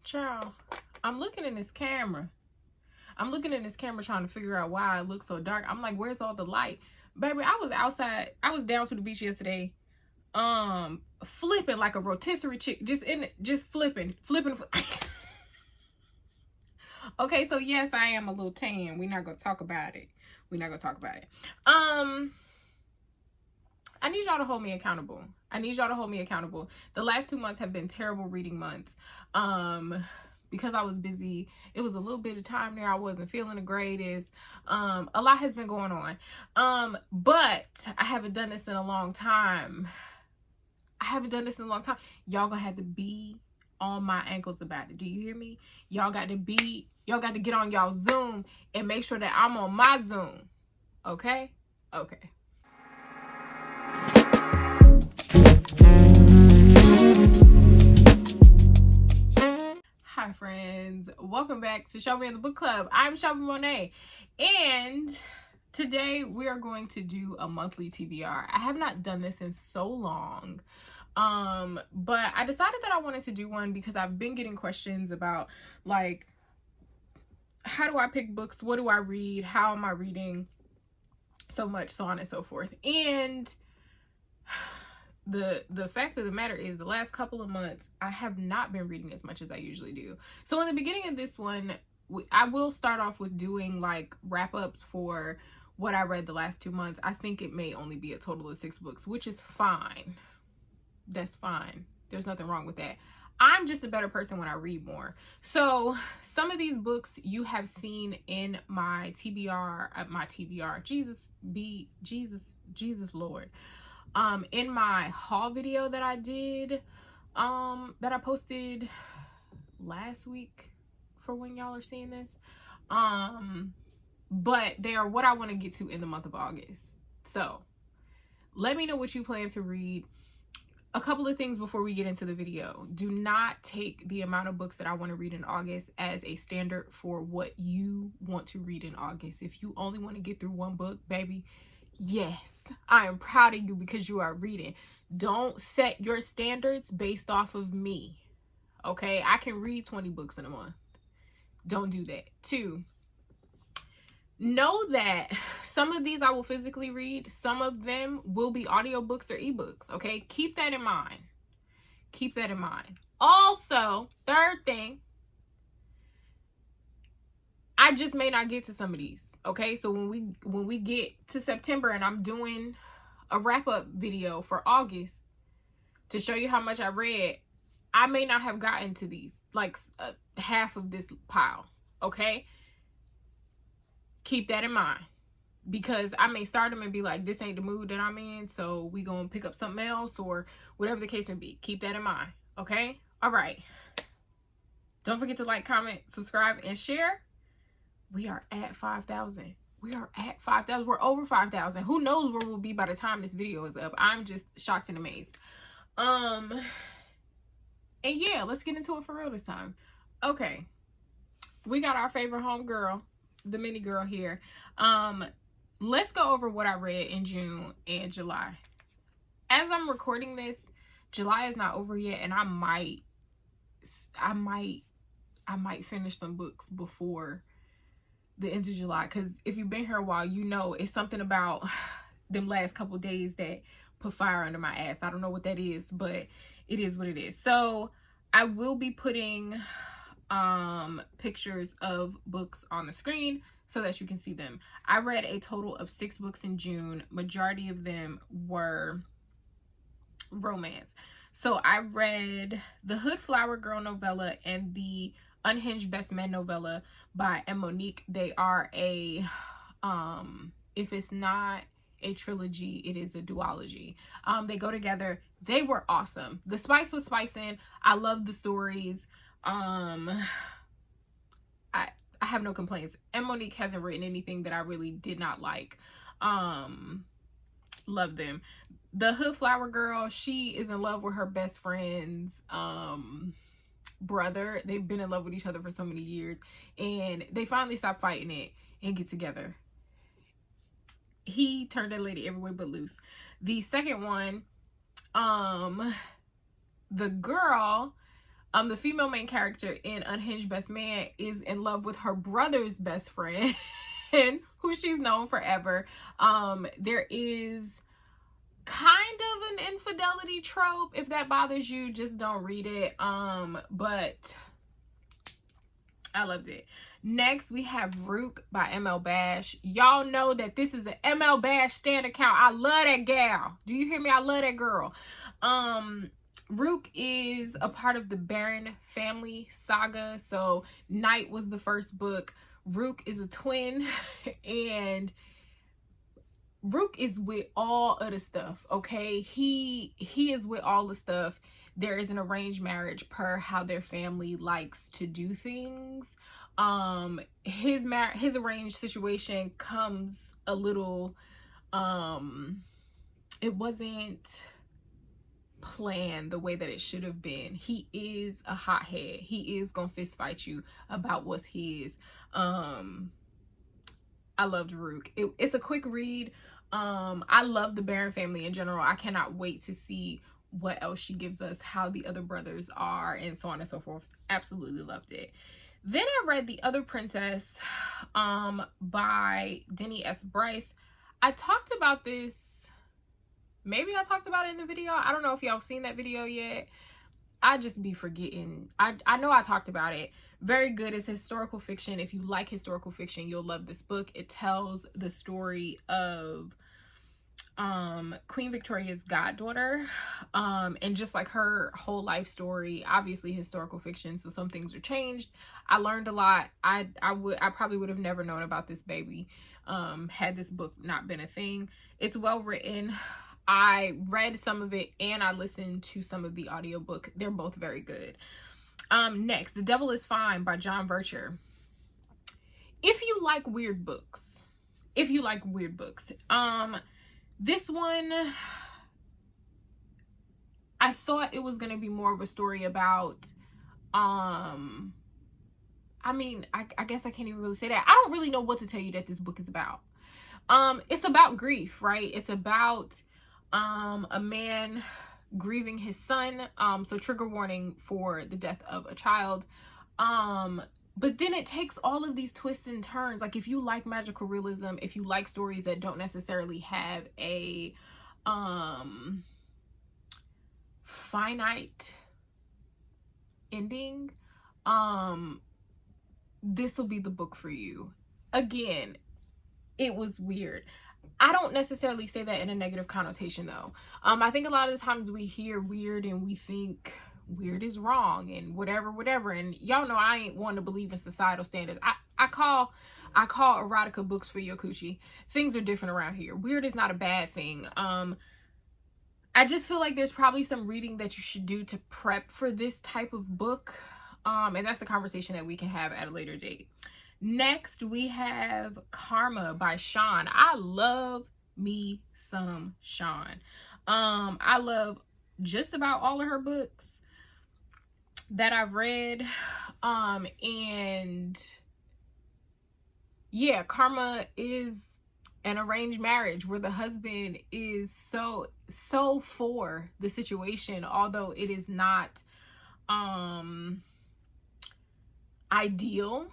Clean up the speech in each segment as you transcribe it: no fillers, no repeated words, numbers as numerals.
Child, I'm looking in this camera. I'm looking in this camera trying to figure out why it looks so dark. I'm like, where's all the light? Baby, I was outside. I was down to the beach yesterday. Flipping like a rotisserie chick. Just flipping. Okay, so yes, I am a little tan. We're not gonna talk about it. I need y'all to hold me accountable. The last 2 months have been terrible reading months. Because I was busy. It was a little bit of time there. I wasn't feeling the greatest. A lot has been going on. But I haven't done this in a long time. Y'all gonna have to be on my ankles about it. Do you hear me? Y'all got to get on y'all Zoom and make sure that I'm on my Zoom. Okay? Okay. Hi friends, welcome back to Shelby and the Book Club. I'm Shelby Monet, and today we are going to do a monthly TBR. I have not done this in so long, but I decided that I wanted to do one because I've been getting questions about, like, how do I pick books, what do I read, how am I reading, so much, so on and so forth. And the fact of the matter is, the last couple of months I have not been reading as much as I usually do. So in the beginning of this one, I will start off with doing like wrap-ups for what I read the last 2 months. I think it may only be a total of 6 books, which is fine. That's fine. There's nothing wrong with that. I'm just a better person when I read more. So some of these books you have seen in my TBR, Jesus Lord. In my haul video that I did, that I posted last week for when y'all are seeing this. But they are what I want to get to in the month of August. So let me know what you plan to read. A couple of things before we get into the video. Do not take the amount of books that I want to read in August as a standard for what you want to read in August. If you only want to get through one book, baby, yes, I am proud of you because you are reading. Don't set your standards based off of me. Okay? I can read 20 books in a month. Don't do that. 2, know that some of these I will physically read. Some of them will be audiobooks or ebooks. Okay? Keep that in mind. Also, third thing, I just may not get to some of these. Okay? So when we get to September and I'm doing a wrap-up video for August to show you how much I read, I may not have gotten to these, like half of this pile. Okay? Keep that in mind, because I may start them and be like, this ain't the mood that I'm in, so we gonna pick up something else, or whatever the case may be. Keep that in mind. Okay? All right. Don't forget to like, comment, subscribe, and share. We are at 5,000. We're over 5,000. Who knows where we'll be by the time this video is up. I'm just shocked and amazed. And yeah, let's get into it for real this time. Okay. We got our favorite homegirl, the mini girl here. Let's go over what I read in June and July. As I'm recording this, July is not over yet, and I might finish some books before the end of July, because if you've been here a while, you know it's something about them last couple days that put fire under my ass. I don't know what that is, but it is what it is. So I will be putting pictures of books on the screen so that you can see them. I read a total of 6 books in June. Majority of them were romance. So I read the Hood Flower Girl novella and the Unhinged Best Men novella by Monique. They are a if it's not a trilogy, it is a duology. They go together. They were awesome. The spice was spicing. I loved the stories. I have no complaints. And Monique hasn't written anything that I really did not like. Love them. The Hood Flower Girl, she is in love with her best friend's brother. They've been in love with each other for so many years, and they finally stop fighting it and get together. He turned that lady every way but loose. The second one, the girl The female main character in Unhinged Best Man is in love with her brother's best friend, who she's known forever. There is kind of an infidelity trope. If that bothers you, just don't read it. But I loved it. Next, we have Rook by ML Bash. Y'all know that this is an ML Bash stan account. I love that gal. Do you hear me? I love that girl. Rook is a part of the Baron family saga. So Night was the first book. Rook is a twin, and Rook is with all of the stuff, okay? He is with all the stuff. There is an arranged marriage per how their family likes to do things. His arranged situation comes a little, it wasn't planned the way that it should have been. He is a hothead. He is gonna fist fight you about what's his. I loved Rook. It's a quick read. I love the Baron family in general. I cannot wait to see what else she gives us, how the other brothers are, and so on and so forth. Absolutely loved it. Then I read The Other Princess by Denny S. Bryce. I talked about this, maybe I talked about it in the video. I don't know if y'all have seen that video yet. I just be forgetting. I know I talked about it. Very good. It's historical fiction. If you like historical fiction, you'll love this book. It tells the story of Queen Victoria's goddaughter, and just like her whole life story. Obviously historical fiction, so some things are changed. I learned a lot. I probably would have never known about this baby had this book not been a thing. It's well written. I read some of it and I listened to some of the audiobook. They're both very good. Next, The Devil is Fine by John Vircher. If you like weird books, this one, I thought it was going to be more of a story about, I guess I can't even really say that. I don't really know what to tell you that this book is about. It's about grief, right? It's about a man grieving his son. So trigger warning for the death of a child. But then it takes all of these twists and turns. Like, if you like magical realism, if you like stories that don't necessarily have a finite ending, this will be the book for you. Again, it was weird. I don't necessarily say that in a negative connotation, though. I think a lot of the times we hear weird and we think weird is wrong and whatever. And y'all know I ain't one to believe in societal standards. I call erotica books for your coochie. Things are different around here. Weird is not a bad thing. I just feel like there's probably some reading that you should do to prep for this type of book. And that's a conversation that we can have at a later date. Next, we have Karma by Sean. I love me some Sean. I love just about all of her books that I've read. And yeah, Karma is an arranged marriage where the husband is so for the situation, although it is not ideal,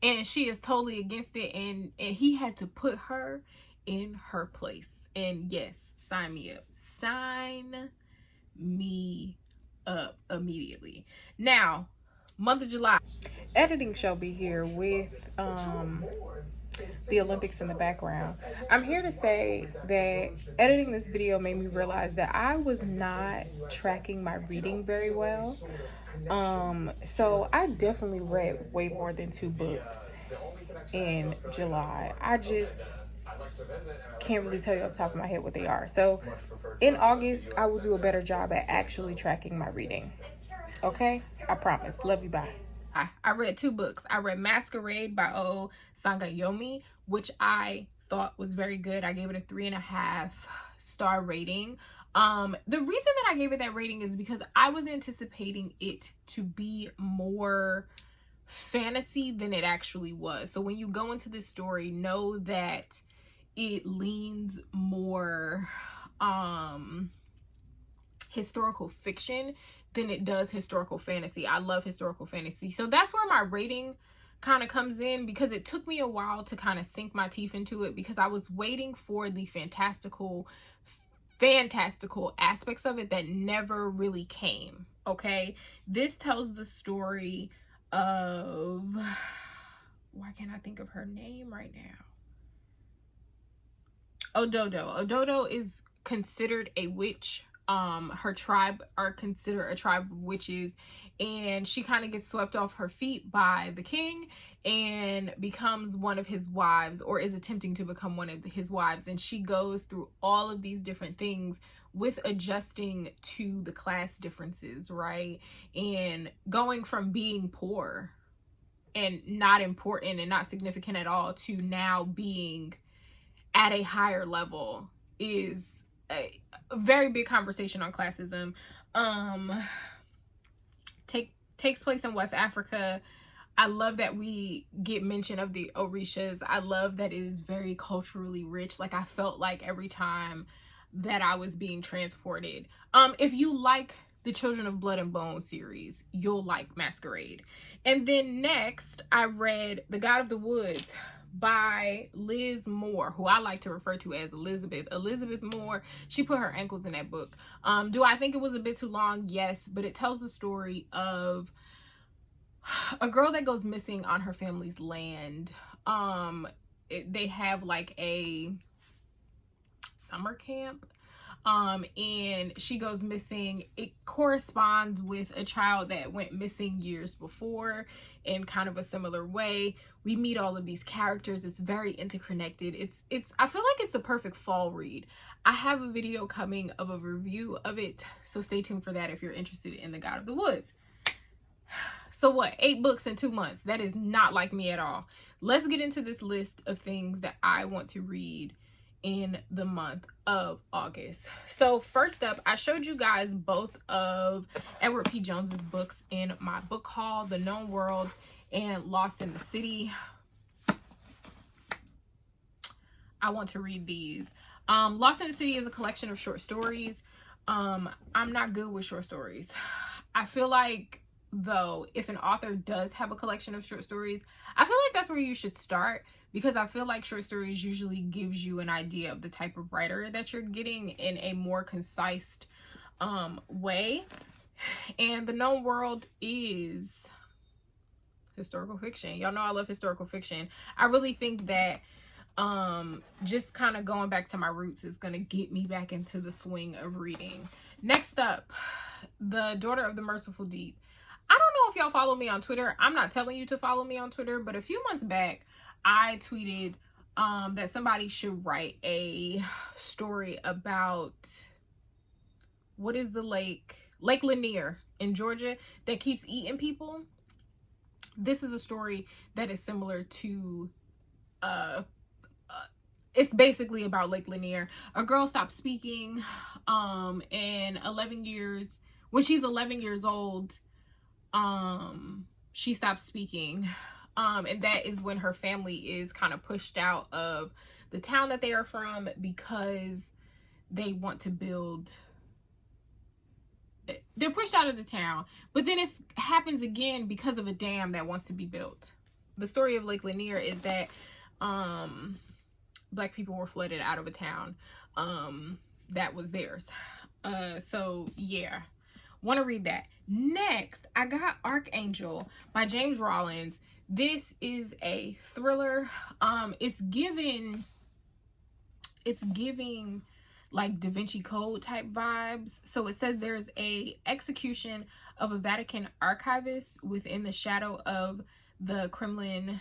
and she is totally against it, and he had to put her in her place. And yes, sign me up immediately. Now, month of July, editing shall be here with the Olympics in the background. I'm here to say that editing this video made me realize that I was not tracking my reading very well. So I definitely read way more than 2 books in July. I just can't really tell you off the top of my head what they are. So in August, I will do a better job at actually tracking my reading. Okay? I promise. Love you. Bye. I read 2 books. I read Masquerade by O Sangayomi, which I thought was very good. I gave it a 3.5-star rating. The reason that I gave it that rating is because I was anticipating it to be more fantasy than it actually was. So when you go into this story, know that it leans more historical fiction than it does historical fantasy. I love historical fantasy. So that's where my rating kind of comes in, because it took me a while to kind of sink my teeth into it, because I was waiting for the fantastical aspects of it that never really came. Okay, this tells the story of, why can't I think of her name right now? Ododo. Ododo is considered a witch. Her tribe are considered a tribe of witches, and she kind of gets swept off her feet by the king and becomes one of his wives, or is attempting to become one of his wives. And she goes through all of these different things with adjusting to the class differences, right? And going from being poor and not important and not significant at all to now being at a higher level is a very big conversation on classism. Takes place in West Africa. I love that we get mention of the Orishas. I love that it is very culturally rich. Like, I felt like every time that I was being transported. If you like the Children of Blood and Bone series, you'll like Masquerade. And then next, I read The God of the Woods by Liz Moore, who I like to refer to as Elizabeth. Elizabeth Moore. She put her ankles in that book. Do I think it was a bit too long? Yes, but it tells the story of a girl that goes missing on her family's land. They have like a summer camp, and she goes missing. It corresponds with a child that went missing years before in kind of a similar way. We meet all of these characters. It's very interconnected. It's I feel like it's the perfect fall read. I have a video coming of a review of it, so stay tuned for that if you're interested in The God of the Woods. So what? 8 books in 2 months. That is not like me at all. Let's get into this list of things that I want to read in the month of August. So first up, I showed you guys both of Edward P. Jones's books in my book haul, The Known World and Lost in the City. I want to read these. Lost in the City is a collection of short stories. I'm not good with short stories. I feel like, though, if an author does have a collection of short stories, I feel like that's where you should start, because I feel like short stories usually gives you an idea of the type of writer that you're getting in a more concise way. And The Known World is historical fiction. Y'all know I love historical fiction. I really think that just kind of going back to my roots is going to get me back into the swing of reading. Next up, The Daughter of the Merciful Deep. I don't know if y'all follow me on Twitter. I'm not telling you to follow me on Twitter, but a few months back, I tweeted that somebody should write a story about, what is the lake? Lake Lanier in Georgia that keeps eating people. This is a story that is similar to, it's basically about Lake Lanier. A girl stops speaking in 11 years. When she's 11 years old, she stops speaking, and that is when her family is kind of pushed out of the town that they are from, because they want to build, they're pushed out of the town, but then it happens again because of a dam that wants to be built. The story of Lake Lanier is that Black people were flooded out of a town that was theirs. So yeah, want to read that. Next, I got Archangel by James Rollins. This is a thriller. It's giving like Da Vinci Code type vibes. So it says there's a execution of a Vatican archivist within the shadow of the Kremlin,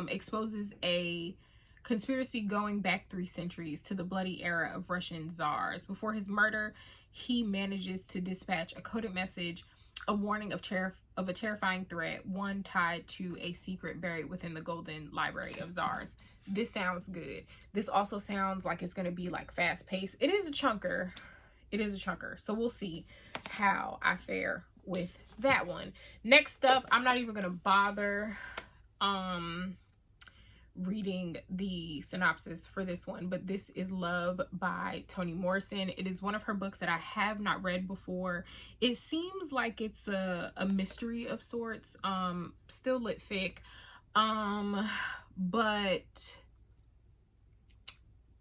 exposes a conspiracy going back 3 centuries to the bloody era of Russian czars. Before his murder, he manages to dispatch a coded message, a warning of a terrifying threat, one tied to a secret buried within the Golden Library of Czars. This sounds good. This also sounds like it's going to be like fast paced. It is a chunker. So we'll see how I fare with that one. Next up, I'm not even going to bother reading the synopsis for this one, but this is Love by Toni Morrison. It is one of her books that I have not read before. It seems like it's a mystery of sorts, still lit fic, but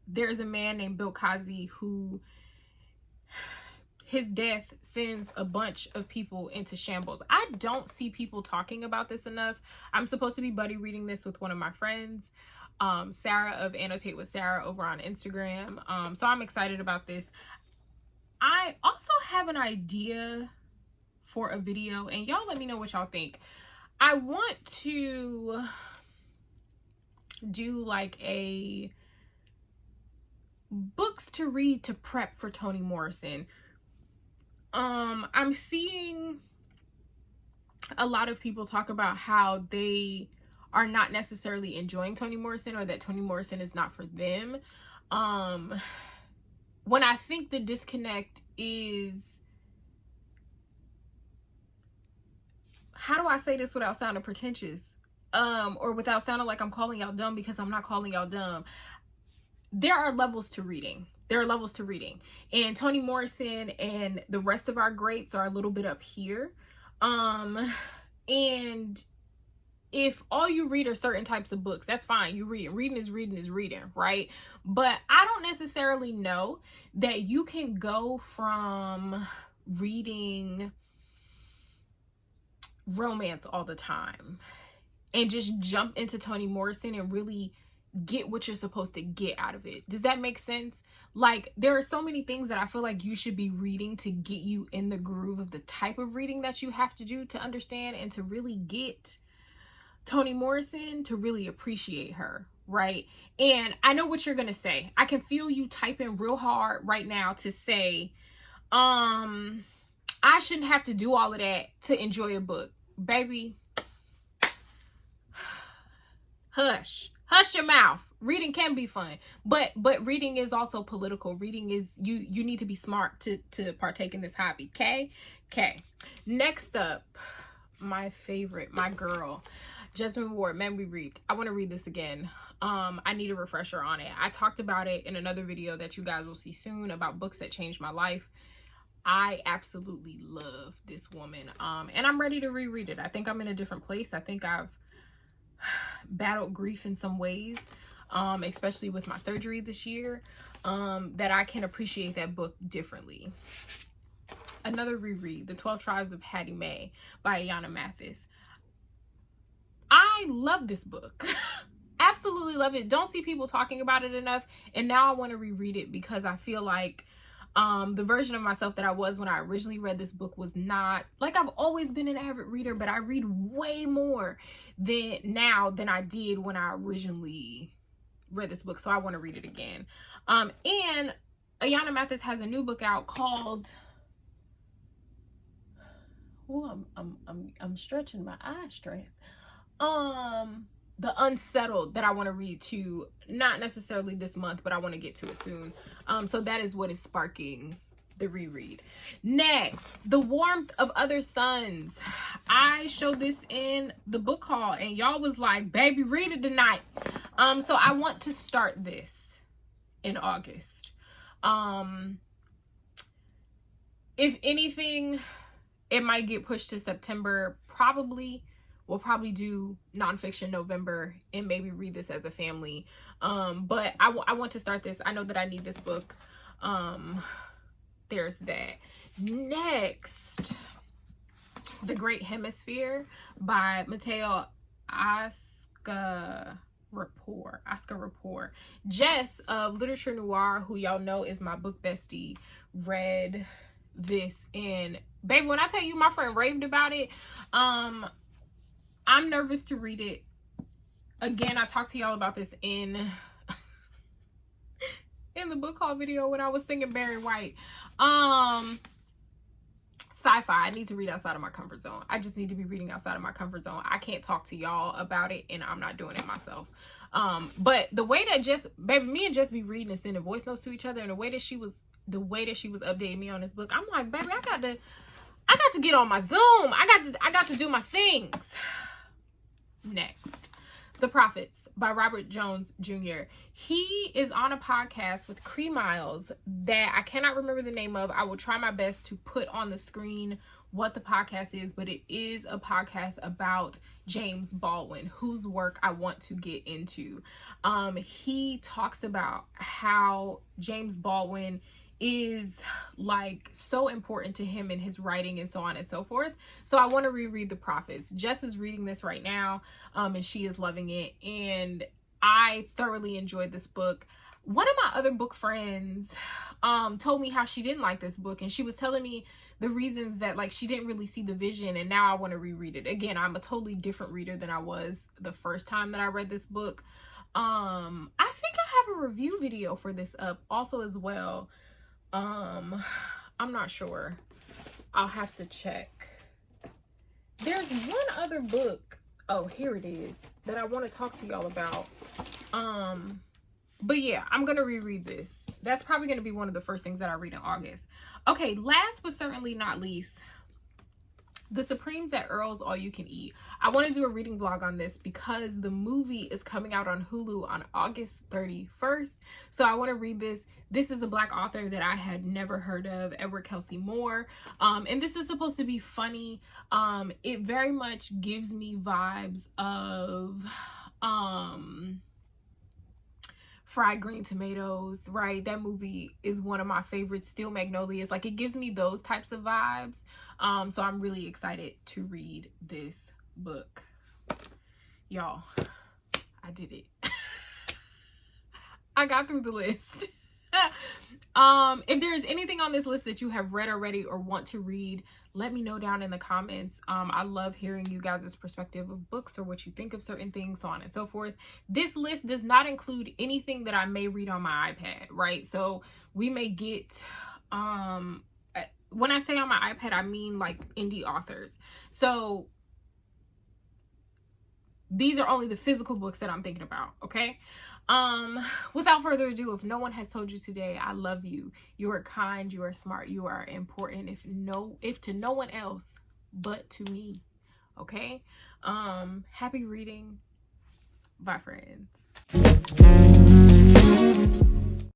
there's a man named Bill Cosby who, his death sends a bunch of people into shambles. I don't see people talking about this enough. I'm supposed to be buddy reading this with one of my friends, Sarah of Annotate with Sarah over on Instagram. So I'm excited about this. I also have an idea for a video, and y'all let me know what y'all think. I want to do like a books to read to prep for Toni Morrison. I'm seeing a lot of people talk about how they are not necessarily enjoying Toni Morrison, or that Toni Morrison is not for them. When I think the disconnect is, how do I say this without sounding pretentious? Or without sounding like I'm calling y'all dumb, because I'm not calling y'all dumb. There are levels to reading. There are levels to reading. And Toni Morrison and the rest of our greats are a little bit up here. And if all you read are certain types of books, that's fine. You read. Reading is reading, right? But I don't necessarily know that you can go from reading romance all the time and just jump into Toni Morrison and really get what you're supposed to get out of it. Does that make sense? Like, there are so many things that I feel like you should be reading to get you in the groove of the type of reading that you have to do to understand and to really get Toni Morrison, to really appreciate her, right? And I know what you're gonna say. I can feel you typing real hard right now to say, I shouldn't have to do all of that to enjoy a book. Baby, hush your mouth. Reading can be fun, but reading is also political. Reading is, you need to be smart to partake in this hobby. Okay. Next up, my favorite, my girl, Jesmyn Ward, Memory Reaped. I want to read this again. I need a refresher on it. I talked about it in another video that you guys will see soon about books that changed my life. I absolutely love this woman, and I'm ready to reread it. I think I'm in a different place. I think I've battled grief in some ways, especially with my surgery this year, that I can appreciate that book differently. Another reread, The 12 Tribes of Hattie Mae by Ayanna Mathis. I love this book. Absolutely love it. Don't see people talking about it enough, and now I want to reread it because I feel like the version of myself that I was when I originally read this book was not, like, I've always been an avid reader, but I read way more than I did when I originally read this book. So I want to read it again. And Ayanna Mathis has a new book out called, oh, I'm stretching my eye strength. The Unsettled, that I want to read too, not necessarily this month, but I want to get to it soon. So that is what is sparking the reread. Next, The Warmth of Other Suns. I showed this in the book haul and y'all was like, baby, read it tonight. So I want to start this in August. If anything, it might get pushed to September. We'll probably do nonfiction November and maybe read this as a family. But I want to start this. I know that I need this book. There's that. Next, The Great Hemisphere by Mateo Oscar Rapport. Jess of Literature Noir, who y'all know is my book bestie, read this, and baby, when I tell you my friend raved about it, I'm nervous to read it. Again, I talked to y'all about this in the book haul video when I was singing Barry White. Sci-fi. I need to read outside of my comfort zone. I just need to be reading outside of my comfort zone. I can't talk to y'all about it, and I'm not doing it myself. But the way that me and Jess be reading and sending voice notes to each other, and the way that she was updating me on this book, I'm like, baby, I got to get on my Zoom. I got to do my things. Next, The Prophets by Robert Jones Jr. He is on a podcast with Cree Miles that I cannot remember the name of. I will try my best to put on the screen what the podcast is, but it is a podcast about James Baldwin, whose work I want to get into. He talks about how James Baldwin is like so important to him in his writing and so on and so forth. So I want to reread The Prophets. Jess is reading this right now, and she is loving it, and I thoroughly enjoyed this book. One of my other book friends told me how she didn't like this book, and she was telling me the reasons that like she didn't really see the vision, and now I want to reread it. Again, I'm a totally different reader than I was the first time that I read this book. I think I have a review video for this up also as well. I'm not sure. I'll have to check. There's one other book. Oh, here it is that I want to talk to y'all about. But yeah, I'm going to reread this. That's probably going to be one of the first things that I read in August. Okay, last but certainly not least, The Supremes at Earl's All You Can Eat. I want to do a reading vlog on this because the movie is coming out on Hulu on August 31st. So I want to read this. This is a Black author that I had never heard of, Edward Kelsey Moore. And this is supposed to be funny. It very much gives me vibes of Fried Green Tomatoes, right? That movie is one of my favorites. Steel Magnolias. Like, it gives me those types of vibes. So I'm really excited to read this book. Y'all, I did it. I got through the list. If there is anything on this list that you have read already or want to read, let me know down in the comments. I love hearing you guys' perspective of books or what you think of certain things, so on and so forth. This list does not include anything that I may read on my iPad, right? So we may get, when I say on my iPad, I mean like indie authors. So these are only the physical books that I'm thinking about, okay? Without further ado, if no one has told you today, I love you. You are kind, you are smart, you are important, if to no one else but to me, okay? Happy reading. Bye, friends.